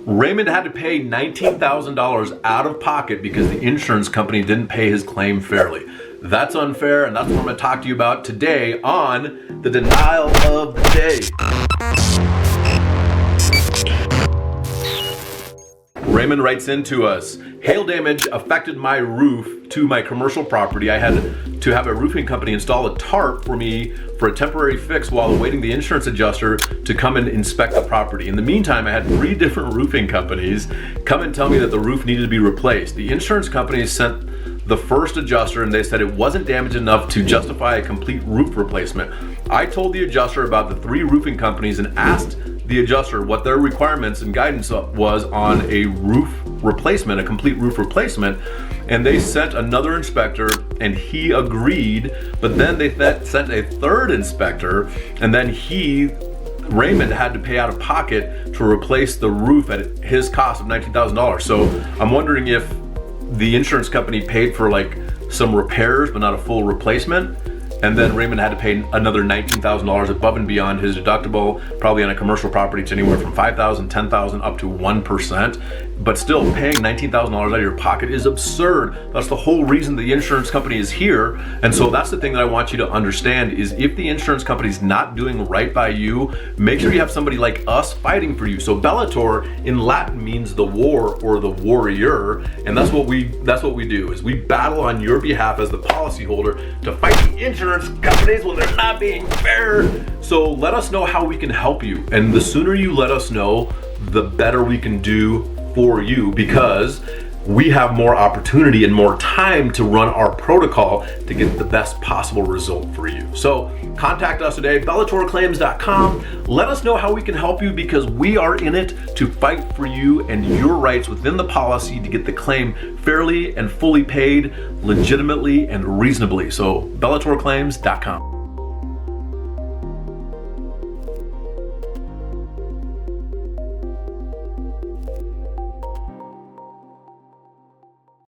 Raymond had to pay $19,000 out of pocket because the insurance company didn't pay his claim fairly. That's unfair, and that's what I'm going to talk to you about today on the denial of the day. Raymond writes into us, hail damage affected my roof to my commercial property. I had to have a roofing company install a tarp for me for a temporary fix while awaiting the insurance adjuster to come and inspect the property. In the meantime, I had 3 different roofing companies come and tell me that the roof needed to be replaced. The insurance company sent the first adjuster and they said it wasn't damaged enough to justify a complete roof replacement. I told the adjuster about the 3 roofing companies and asked the adjuster what their requirements and guidance was on a roof replacement, a complete roof replacement, and they sent another inspector and he agreed, but then they sent a 3rd inspector and then Raymond had to pay out of pocket to replace the roof at his cost of $19,000. So I'm wondering if the insurance company paid for like some repairs but not a full replacement, and then Raymond had to pay another $19,000 above and beyond his deductible. Probably on a commercial property, it's anywhere from $5,000, $10,000 up to 1%. But still, paying $19,000 out of your pocket is absurd. That's the whole reason the insurance company is here. And so that's the thing that I want you to understand is if the insurance company is not doing right by you, make sure you have somebody like us fighting for you. So Bellator in Latin means the war or the warrior, and that's what we do is we battle on your behalf as the policyholder to fight the insurance companies when they're not being fair. So let us know how we can help you, and the sooner you let us know, the better we can do for you, because we have more opportunity and more time to run our protocol to get the best possible result for you. So contact us today, bellatorclaims.com. Let us know how we can help you, because we are in it to fight for you and your rights within the policy to get the claim fairly and fully paid, legitimately and reasonably. So bellatorclaims.com.